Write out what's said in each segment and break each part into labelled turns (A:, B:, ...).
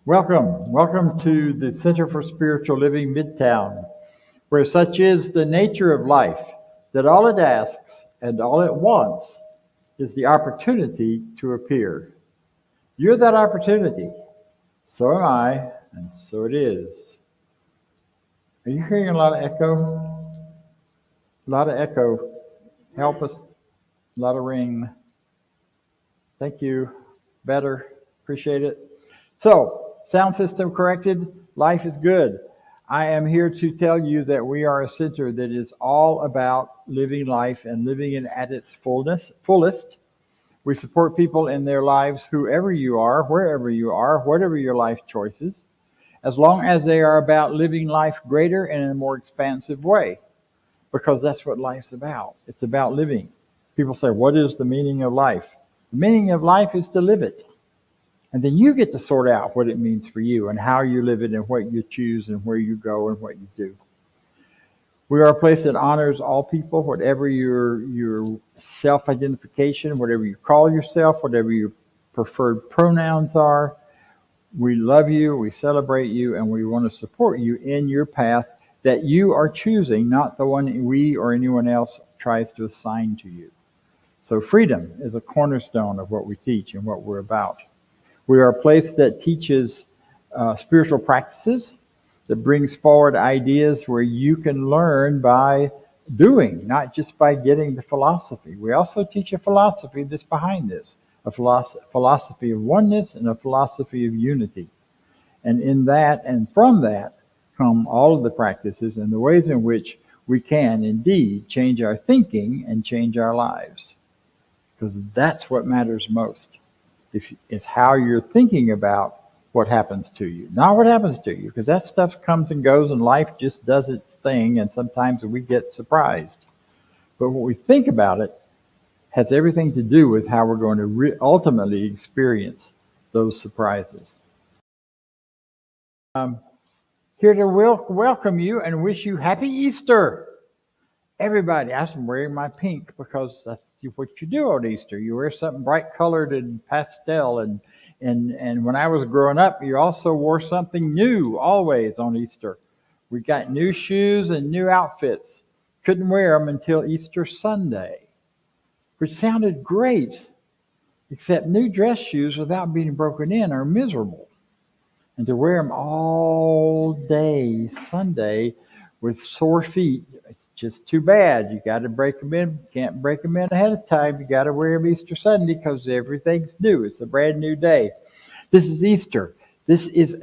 A: Welcome to the Center for Spiritual Living Midtown, where such is the nature of life that all it asks and all it wants is the opportunity to appear. You're that opportunity. So am I, and so it is. Are you hearing a lot of echo? A lot of echo. Help us. A lot of ring. Thank you. Better. Appreciate it. So, sound system corrected. Life is good. I am here to tell you that we are a center that is all about living life and living it at its fullest. We support people in their lives, whoever you are, wherever you are, whatever your life choices, as long as they are about living life greater and in a more expansive way, because that's what life's about. It's about living. People say, what is the meaning of life? The meaning of life is to live it. And then you get to sort out what it means for you and how you live it and what you choose and where you go and what you do. We are a place that honors all people, whatever your self-identification, whatever you call yourself, whatever your preferred pronouns are. We love you, we celebrate you, and we want to support you in your path that you are choosing, not the one we or anyone else tries to assign to you. So freedom is a cornerstone of what we teach and what we're about. We are a place that teaches spiritual practices, that brings forward ideas where you can learn by doing, not just by getting the philosophy. We also teach a philosophy that's behind this, a philosophy of oneness and a philosophy of unity. And in that and from that come all of the practices and the ways in which we can indeed change our thinking and change our lives. Because that's what matters most. It's how you're thinking about what happens to you, not what happens to you, because that stuff comes and goes and life just does its thing, and sometimes we get surprised. But what we think about it has everything to do with how we're going to ultimately experience those surprises. Here to welcome you and wish you happy Easter. Everybody, I'm wearing my pink because that's what you do on Easter. You wear something bright colored and pastel, and when I was growing up, you also wore something new always on Easter. We got new shoes and new outfits. Couldn't wear them until Easter Sunday, which sounded great, except new dress shoes without being broken in are miserable. And to wear them all day Sunday with sore feet, it's just too bad. You got to break them in. Can't break them in ahead of time. You got to wear them Easter Sunday because everything's new. It's a brand new day. This is Easter. This is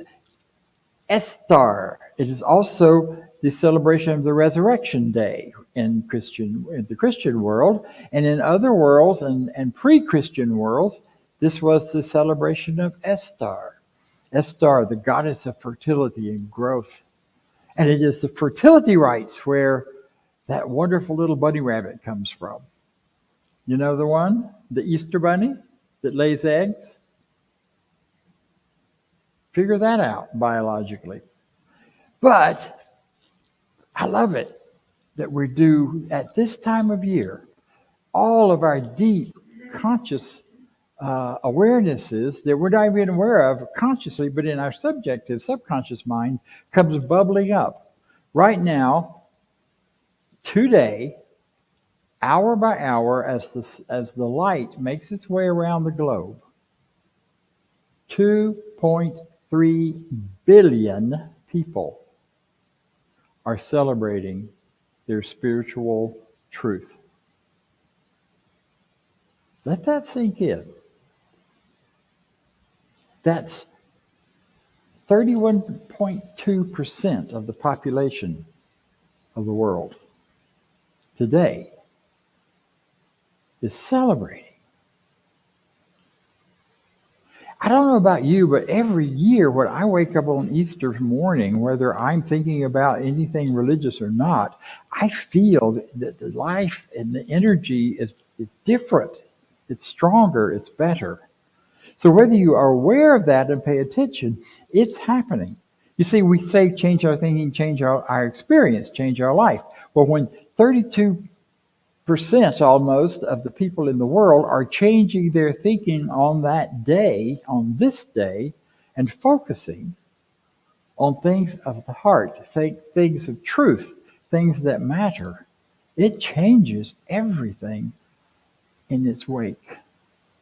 A: Estar. It is also the celebration of the Resurrection Day in the Christian world, and in other worlds and pre-Christian worlds, this was the celebration of Estar. Estar, the goddess of fertility and growth. And it is the fertility rites where that wonderful little bunny rabbit comes from. You know the one? The Easter bunny that lays eggs? Figure that out biologically. But I love it that we do, at this time of year, all of our deep conscious awarenesses that we're not even aware of consciously, but in our subjective, subconscious mind, comes bubbling up. Right now, today, hour by hour, as the light makes its way around the globe, 2.3 billion people are celebrating their spiritual truth. Let that sink in. That's 31.2% of the population of the world today is celebrating. I don't know about you, but every year when I wake up on Easter morning, whether I'm thinking about anything religious or not, I feel that the life and the energy is different. It's stronger, it's better. So whether you are aware of that and pay attention, it's happening. You see, we say change our thinking, change our experience, change our life. Well, when 32% almost of the people in the world are changing their thinking on that day, on this day, and focusing on things of the heart, things of truth, things that matter, it changes everything in its wake.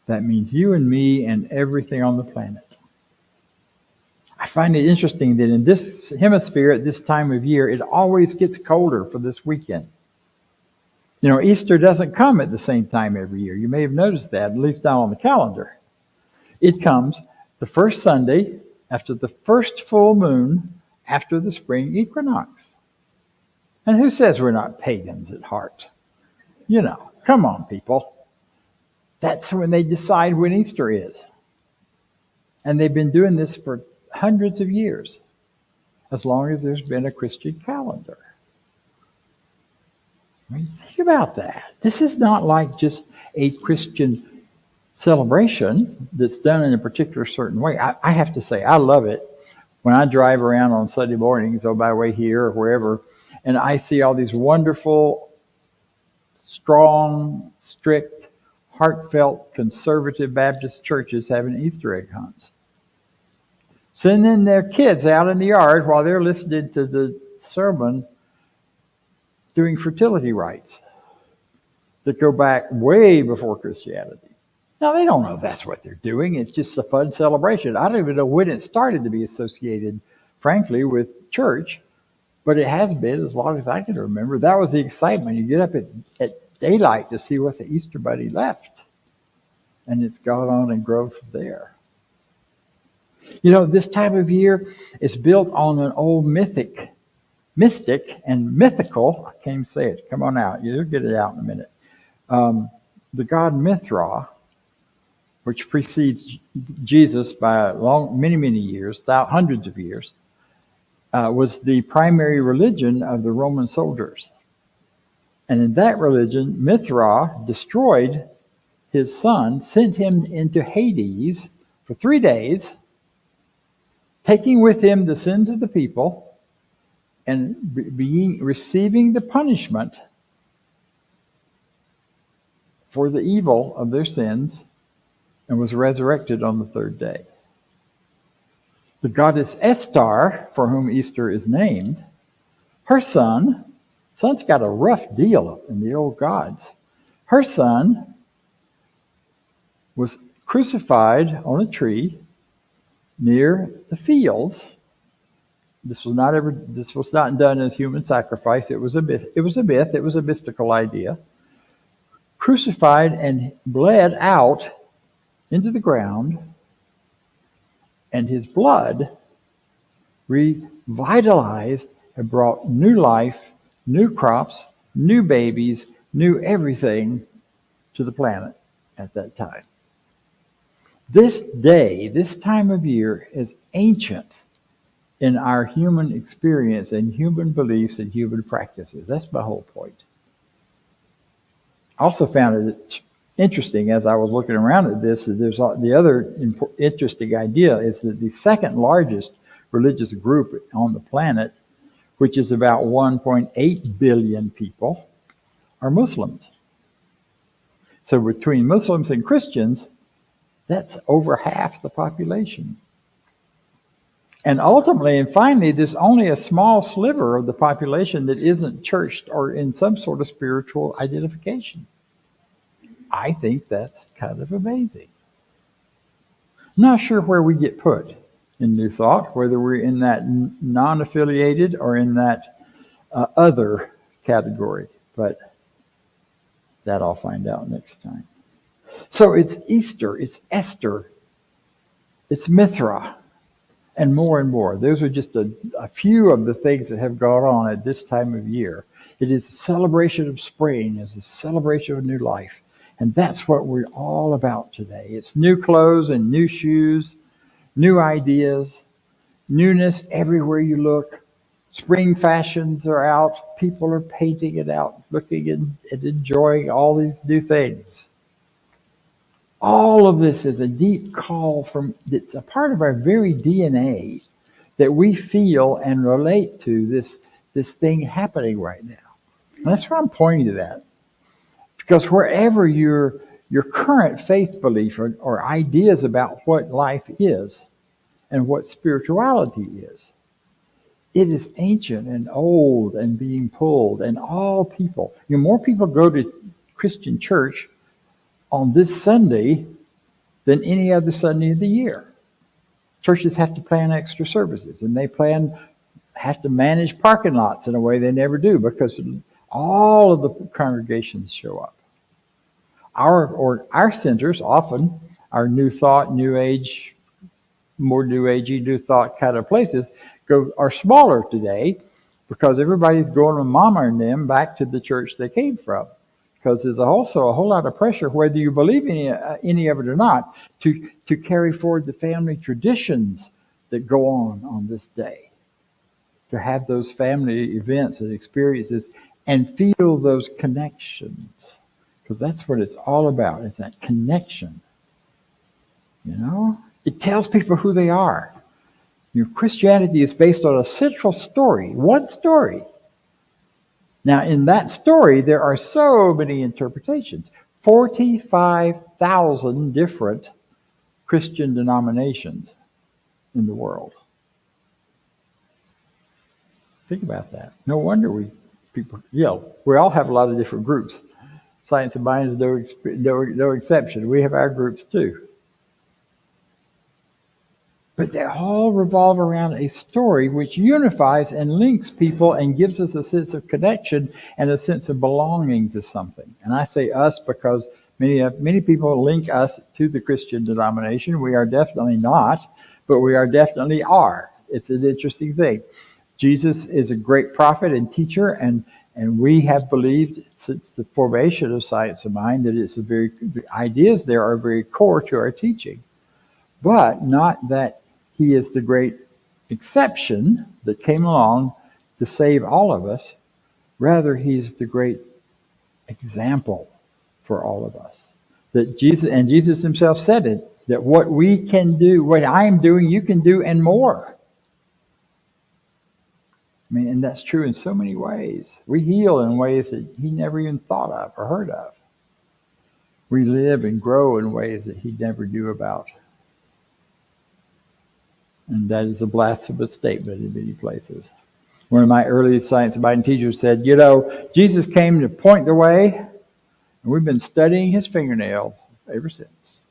A: That means you and me and everything on the planet. I find it interesting that in this hemisphere at this time of year, it always gets colder for this weekend. You know, Easter doesn't come at the same time every year. You may have noticed that, at least not on the calendar. It comes the first Sunday after the first full moon after the spring equinox. And who says we're not pagans at heart? You know, come on, people. That's when they decide when Easter is. And they've been doing this for hundreds of years, as long as there's been a Christian calendar. I mean, think about that. This is not like just a Christian celebration that's done in a particular certain way. I have to say, I love it when I drive around on Sunday mornings, or by way here or wherever, and I see all these wonderful, strong, strict, heartfelt, conservative Baptist churches having Easter egg hunts. Sending their kids out in the yard while they're listening to the sermon doing fertility rites that go back way before Christianity. Now, they don't know that's what they're doing. It's just a fun celebration. I don't even know when it started to be associated, frankly, with church, but it has been as long as I can remember. That was the excitement. You get up at daylight to see what the Easter Bunny left, and it's gone on and grown from there. You know, this time of year is built on an old mystic and mythical, I can't even say it, come on out, you'll get it out in a minute. The god Mithra, which precedes Jesus by many years, hundreds of years, was the primary religion of the Roman soldiers. And in that religion, Mithra destroyed his son, sent him into Hades for 3 days, taking with him the sins of the people and receiving the punishment for the evil of their sins, and was resurrected on the 3rd day. The goddess Estar, for whom Easter is named, her son's got a rough deal in the old gods. Her son was crucified on a tree near the fields. This was not done as human sacrifice. It was a myth. It was a mystical idea. Crucified and bled out into the ground, and his blood revitalized and brought new life, new crops, new babies, new everything to the planet at that time. This day, this time of year, is ancient in our human experience and human beliefs and human practices. That's my whole point. I also found it interesting as I was looking around at this, that there's the other interesting idea is that the second largest religious group on the planet, which is about 1.8 billion people, are Muslims. So between Muslims and Christians, that's over half the population. And ultimately and finally, there's only a small sliver of the population that isn't churched or in some sort of spiritual identification. I think that's kind of amazing. Not sure where we get put in New Thought, whether we're in that non-affiliated or in that other category, but that I'll find out next time. So it's Easter, it's Esther, it's Mithra, and more. Those are just a few of the things that have gone on at this time of year. It is a celebration of spring, it's a celebration of new life. And that's what we're all about today. It's new clothes and new shoes, new ideas, newness everywhere you look. Spring fashions are out. People are painting it out, looking and enjoying all these new things. All of this is a deep call it's a part of our very DNA that we feel and relate to this thing happening right now. And that's why I'm pointing to that. Because wherever your current faith belief or ideas about what life is and what spirituality is. It is ancient and old and being pulled, and all people. More people go to Christian church on this Sunday than any other Sunday of the year. Churches have to plan extra services, and they have to manage parking lots in a way they never do because all of the congregations show up. Our centers often are New Thought, New Age, more New Agey, New Thought kind of places are smaller today because everybody's going with mama and them back to the church they came from. Because there's also a whole lot of pressure, whether you believe any of it or not, to carry forward the family traditions that go on this day. To have those family events and experiences and feel those connections. Because that's what it's all about. It's that connection. It tells people who they are. Christianity is based on a central story, one story. Now, in that story, there are so many interpretations. 45,000 different Christian denominations in the world. Think about that. No wonder we all have a lot of different groups. Science of Mind is no exception. We have our groups too. But they all revolve around a story which unifies and links people and gives us a sense of connection and a sense of belonging to something. And I say us because many people link us to the Christian denomination. We are definitely not, but we definitely are. It's an interesting thing. Jesus is a great prophet and teacher, and we have believed since the formation of Science of Mind that the ideas there are very core to our teaching. But not that he is the great exception that came along to save all of us. Rather, he's the great example for all of us. That Jesus himself said it, that what we can do, what I am doing, you can do and more. And that's true in so many ways. We heal in ways that he never even thought of or heard of. We live and grow in ways that he never knew about. And that is a blasphemous statement in many places. One of my early Science of Mind teachers said, Jesus came to point the way, and we've been studying his fingernail ever since.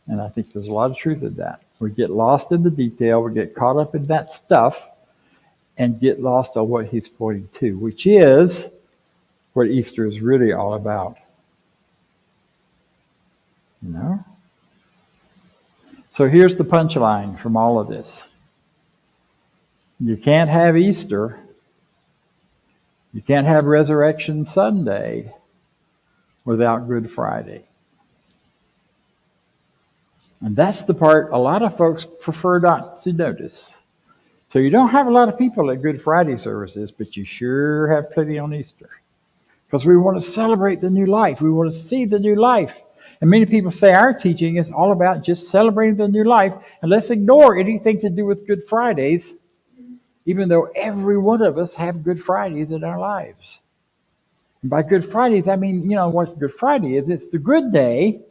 A: And I think there's a lot of truth in that. We get lost in the detail, we get caught up in that stuff, and get lost on what he's pointing to, which is what Easter is really all about. So here's the punchline from all of this. You can't have Easter. You can't have Resurrection Sunday without Good Friday. And that's the part a lot of folks prefer not to notice. So you don't have a lot of people at Good Friday services, but you sure have plenty on Easter. Because we want to celebrate the new life. We want to see the new life. And many people say our teaching is all about just celebrating the new life, and let's ignore anything to do with Good Fridays, even though every one of us have Good Fridays in our lives. And by Good Fridays, I mean, what Good Friday is. It's the good day.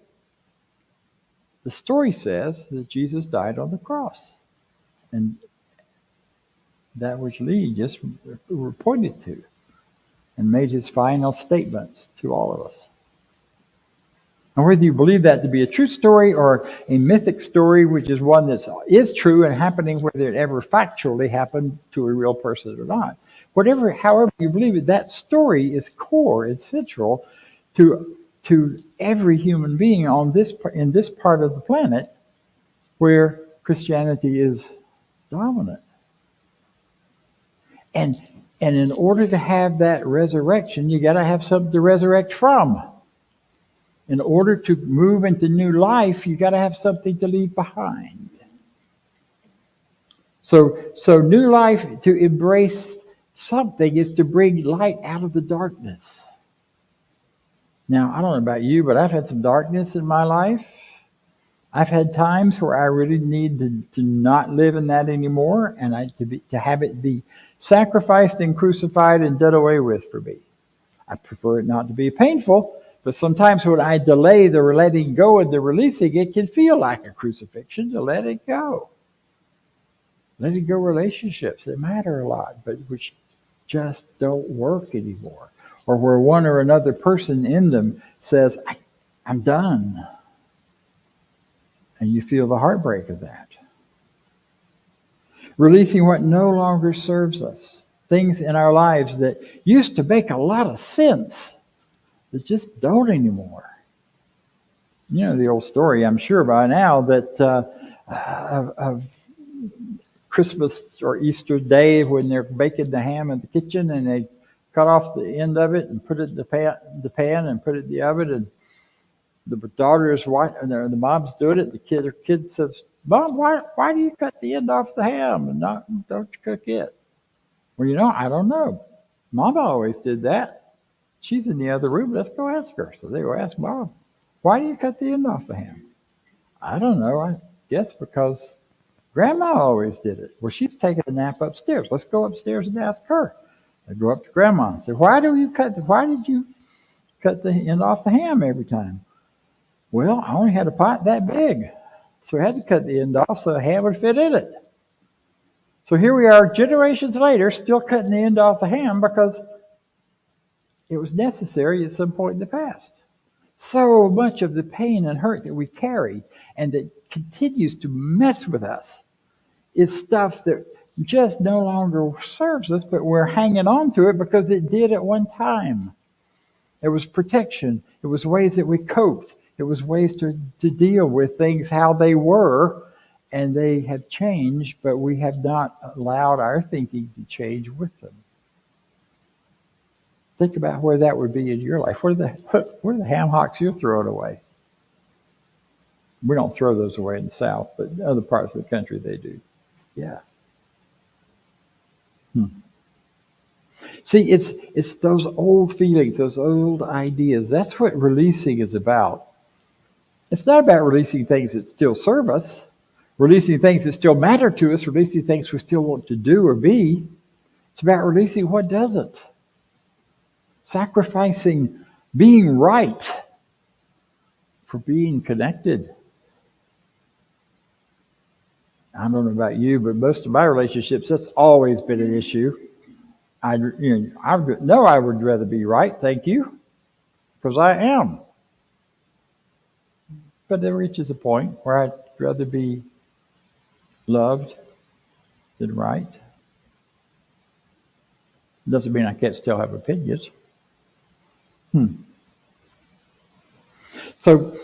A: The story says that Jesus died on the cross. And that which Lee just pointed to and made his final statements to all of us. And whether you believe that to be a true story or a mythic story, which is one that is true and happening, whether it ever factually happened to a real person or not, however you believe it, that story is core, it's central to every human being in this part of the planet where Christianity is dominant. And in order to have that resurrection, you got to have something to resurrect from. In order to move into new life, you got to have something to leave behind. So new life, to embrace something, is to bring light out of the darkness. Now, I don't know about you, but I've had some darkness in my life. I've had times where I really need to not live in that anymore, and to have it be sacrificed and crucified and done away with for me. I prefer it not to be painful. But sometimes when I delay the letting go and the releasing, it can feel like a crucifixion to let it go. letting go relationships that matter a lot, but which just don't work anymore. Or where one or another person in them says, I'm done. And you feel the heartbreak of that. Releasing what no longer serves us. Things in our lives that used to make a lot of sense that just don't anymore. You know the old story, I'm sure by now, that of Christmas or Easter Day when they're baking the ham in the kitchen and they cut off the end of it and put it in the pan and put it in the oven, and the daughter is watching, the mom's doing it. Her kid says, "Mom, why do you cut the end off the ham and don't you cook it?" Well, I don't know. Mama always did that. She's in the other room. Let's go ask her. So they go ask Mom, "Why do you cut the end off the ham?" "I don't know. I guess because Grandma always did it." "Well, she's taking a nap upstairs. Let's go upstairs and ask her." I go up to Grandma and say, why did you cut the end off the ham every time?" "Well, I only had a pot that big, so I had to cut the end off so the ham would fit in it." So here we are generations later still cutting the end off the ham because it was necessary at some point in the past. So much of the pain and hurt that we carry and that continues to mess with us is stuff that just no longer serves us, but we're hanging on to it because it did at one time. It was protection. It was ways that we coped. It was ways to deal with things how they were, and they have changed, but we have not allowed our thinking to change with them. Think about where that would be in your life. Where are the ham hocks you're throwing away? We don't throw those away in the South, but in other parts of the country they do. Yeah. See, it's those old feelings, those old ideas. That's what releasing is about. It's not about releasing things that still serve us, releasing things that still matter to us, releasing things we still want to do or be. It's about releasing what doesn't. Sacrificing being right for being connected. I don't know about you, but most of my relationships, that's always been an issue. I would rather be right, thank you, because I am. But there reaches a point where I'd rather be loved than right. Doesn't mean I can't still have opinions. So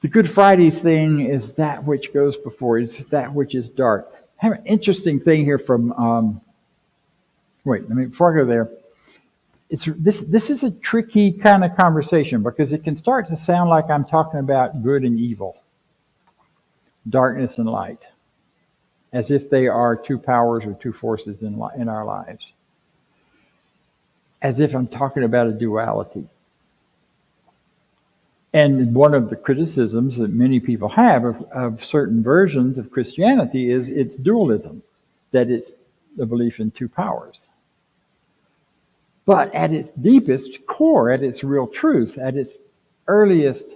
A: the Good Friday thing is that which goes before, is that which is dark. I have an interesting thing here from, before I go there, this is a tricky kind of conversation because it can start to sound like I'm talking about good and evil, darkness and light, as if they are two powers or two forces in our lives, as if I'm talking about a duality. And one of the criticisms that many people have of certain versions of Christianity is its dualism, that it's the belief in two powers. But at its deepest core, at its real truth, at its earliest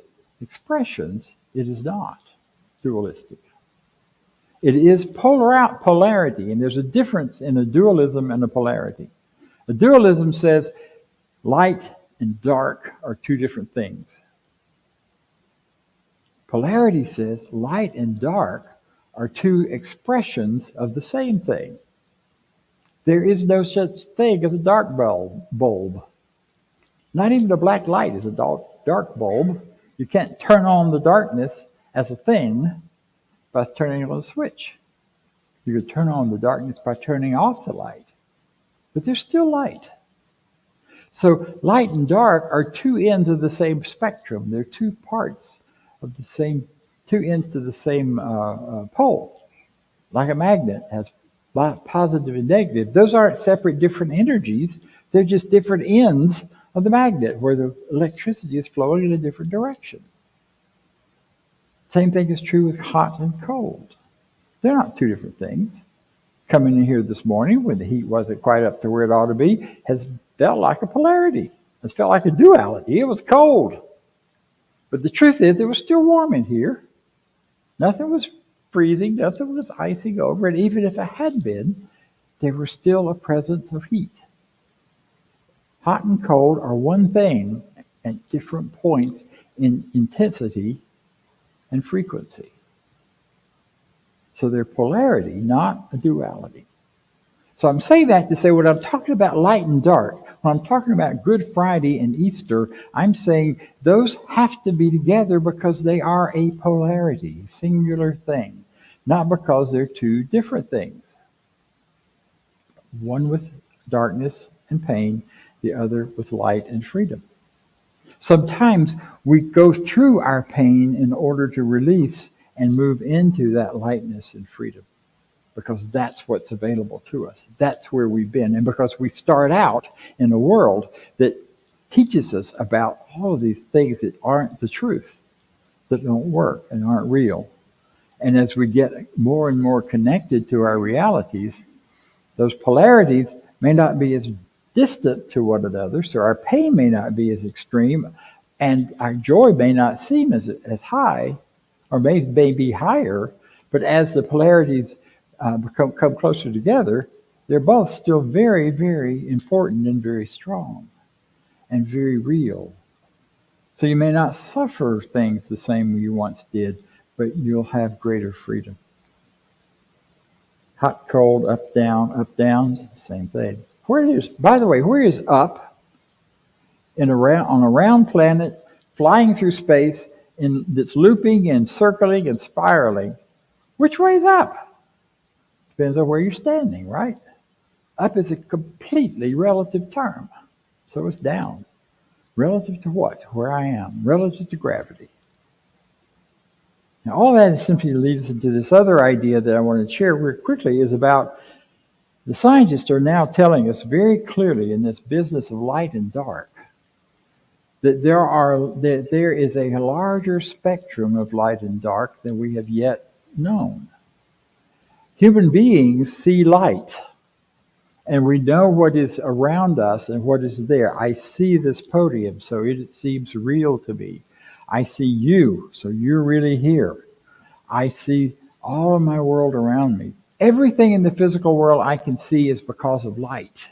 A: expressions, it is not dualistic. It is polarity, and there's a difference in a dualism and a polarity. A dualism says light and dark are two different things. Polarity says light and dark are two expressions of the same thing. There is no such thing as a dark bulb. Not even a black light is a dark bulb. You can't turn on the darkness as a thing by turning on a switch. You could turn on the darkness by turning off the light. But there's still light. So light and dark are two ends of the same spectrum. They're two parts of the same, two ends to the same pole. Like a magnet has positive and negative. Those aren't separate different energies. They're just different ends of the magnet where the electricity is flowing in a different direction. Same thing is true with hot and cold. They're not two different things. Coming in here this morning when the heat wasn't quite up to where it ought to be has felt like a polarity. It's felt like a duality. It was cold. But the truth is it was still warm in here. Nothing was freezing, nothing was icing over, and even if it had been, there was still a presence of heat. Hot and cold are one thing at different points in intensity and frequency. So they're polarity, not a duality. So I'm saying that to say when I'm talking about light and dark, when I'm talking about Good Friday and Easter, I'm saying those have to be together because they are a polarity, singular thing, not because they're two different things. One with darkness and pain, the other with light and freedom. Sometimes we go through our pain in order to release and move into that lightness and freedom, because that's what's available to us. That's where we've been. And because we start out in a world that teaches us about all of these things that aren't the truth, that don't work and aren't real. And as we get more and more connected to our realities, those polarities may not be as distant to one another, so our pain may not be as extreme, and our joy may not seem as high, or may be higher, but as the polarities come closer together, they're both still very, very important and very strong and very real. So you may not suffer things the same you once did, but you'll have greater freedom. Hot, cold, up, down, same thing. By the way, where is up on a round planet flying through space that's looping and circling and spiraling? Which way is up? Depends on where you're standing, right? Up is a completely relative term. So is down. Relative to what? Where I am. Relative to gravity. Now, all that is simply leads into this other idea that I want to share very quickly is about the scientists are now telling us very clearly in this business of light and dark that there is a larger spectrum of light and dark than we have yet known. Human beings see light, and we know what is around us and what is there. I see this podium, so it seems real to me. I see you, so you're really here. I see all of my world around me. Everything in the physical world I can see is because of light.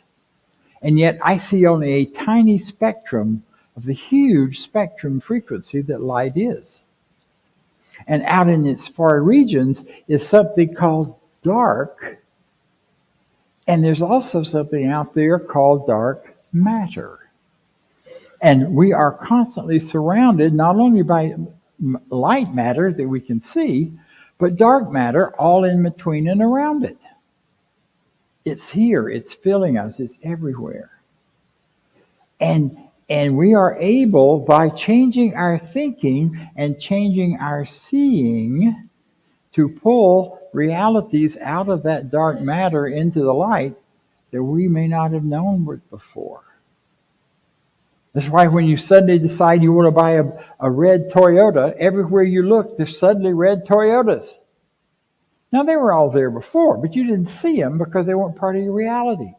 A: And yet I see only a tiny spectrum of the huge spectrum frequency that light is. And out in its far regions is something called dark. And there's also something out there called dark matter. And we are constantly surrounded not only by light matter that we can see, but dark matter all in between and around it. It's here, it's filling us, it's everywhere. And we are able, by changing our thinking and changing our seeing, to pull realities out of that dark matter into the light that we may not have known before. That's why when you suddenly decide you want to buy a red Toyota, everywhere you look, there's suddenly red Toyotas. Now, they were all there before, but you didn't see them because they weren't part of your reality.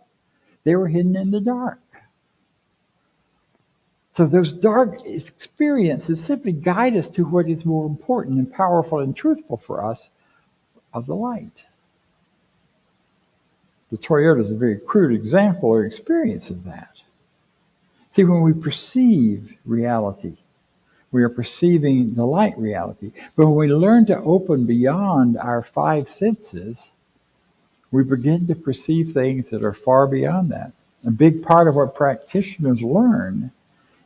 A: They were hidden in the dark. So those dark experiences simply guide us to what is more important and powerful and truthful for us of the light. The Toyota is a very crude example or experience of that. See, when we perceive reality, we are perceiving the light reality. But when we learn to open beyond our five senses, we begin to perceive things that are far beyond that. A big part of what practitioners learn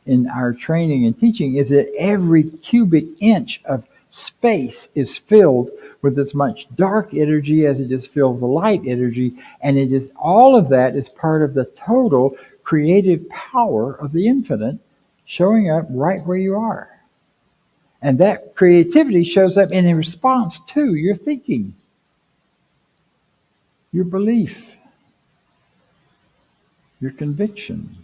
A: in our training and teaching is that every cubic inch of space is filled with as much dark energy as it is filled with light energy, and it is all of that is part of the total creative power of the infinite showing up right where you are. And that creativity shows up in response to your thinking, your belief, your conviction.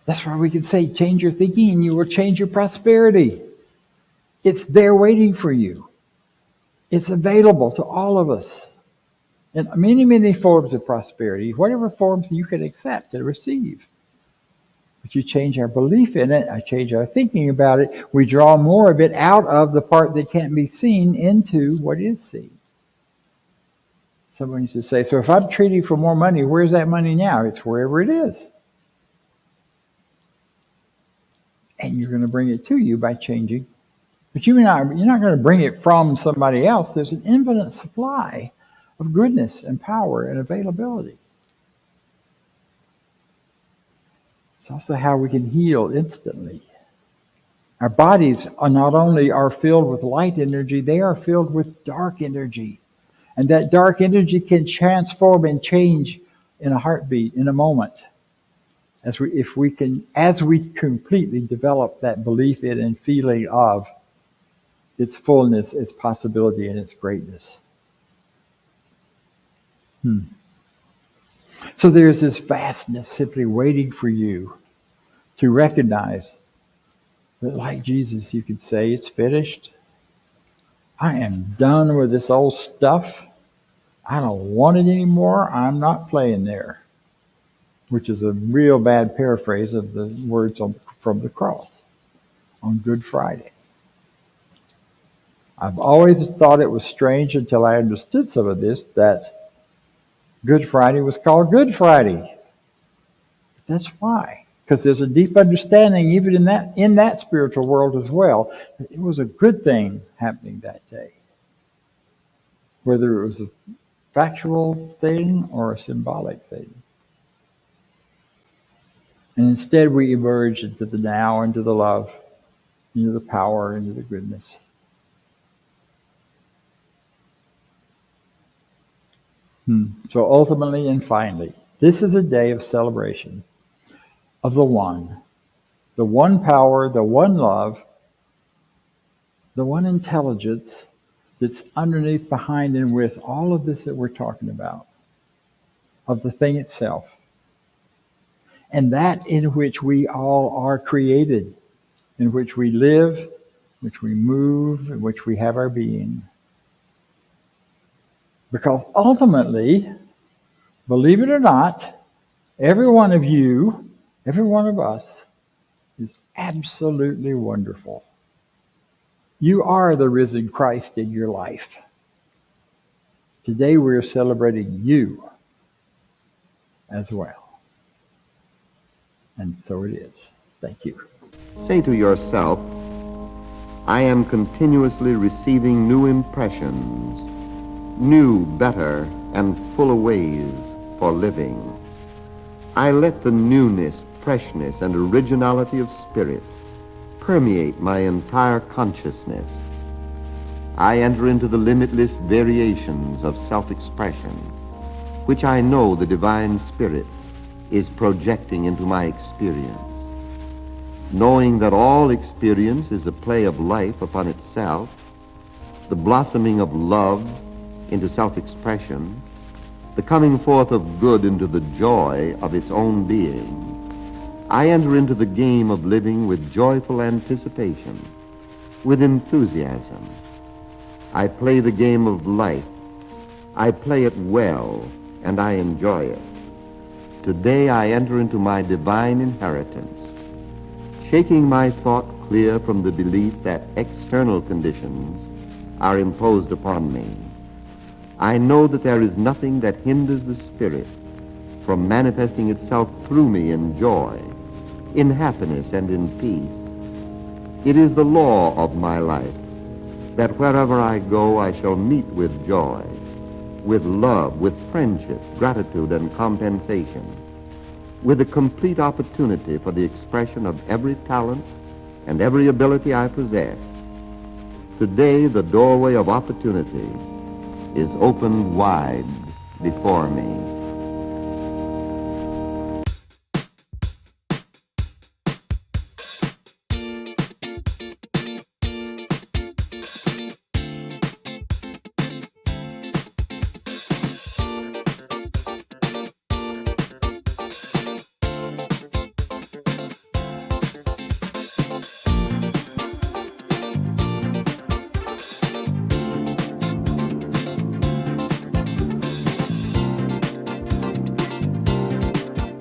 A: That's why we can say, change your thinking and you will change your prosperity. It's there waiting for you. It's available to all of us. And many, many forms of prosperity, whatever forms you can accept and receive. But you change our belief in it, I change our thinking about it, we draw more of it out of the part that can't be seen into what is seen. Someone used to say, so if I'm treating for more money, where's that money now? It's wherever it is. And you're going to bring it to you by changing. But you're not going to bring it from somebody else. There's an infinite supply of goodness and power and availability. It's also how we can heal instantly. Our bodies are not only are filled with light energy, they are filled with dark energy. And that dark energy can transform and change in a heartbeat, in a moment. As we completely develop that belief in and feeling of its fullness, its possibility, and its greatness. So there's this vastness simply waiting for you to recognize that, like Jesus, you could say, it's finished. I am done with this old stuff. I don't want it anymore. I'm not playing there. Which is a real bad paraphrase of the words from the cross on Good Friday. I've always thought it was strange until I understood some of this, that Good Friday was called Good Friday. That's why. Because there's a deep understanding even in that spiritual world as well, that it was a good thing happening that day. Whether it was a factual thing or a symbolic thing. And instead we emerge into the now, into the love, into the power, into the goodness. So ultimately and finally, this is a day of celebration of the one power, the one love, the one intelligence that's underneath, behind, and with all of this that we're talking about, of the thing itself. And that in which we all are created, in which we live, in which we move, in which we have our being. Because ultimately, believe it or not, every one of you, every one of us, is absolutely wonderful. You are the risen Christ in your life. Today we're celebrating you as well. And so it is. Thank you.
B: Say to yourself, I am continuously receiving new impressions, new, better, and fuller ways for living. I let the newness, freshness, and originality of spirit permeate my entire consciousness. I enter into the limitless variations of self-expression, which I know the divine spirit is projecting into my experience. Knowing that all experience is a play of life upon itself, the blossoming of love into self-expression, the coming forth of good into the joy of its own being, I enter into the game of living with joyful anticipation, with enthusiasm. I play the game of life. I play it well, and I enjoy it. Today I enter into my divine inheritance, shaking my thought clear from the belief that external conditions are imposed upon me. I know that there is nothing that hinders the Spirit from manifesting itself through me in joy, in happiness, and in peace. It is the law of my life that wherever I go I shall meet with joy, with love, with friendship, gratitude, and compensation, with a complete opportunity for the expression of every talent and every ability I possess. Today the doorway of opportunity is opened wide before me.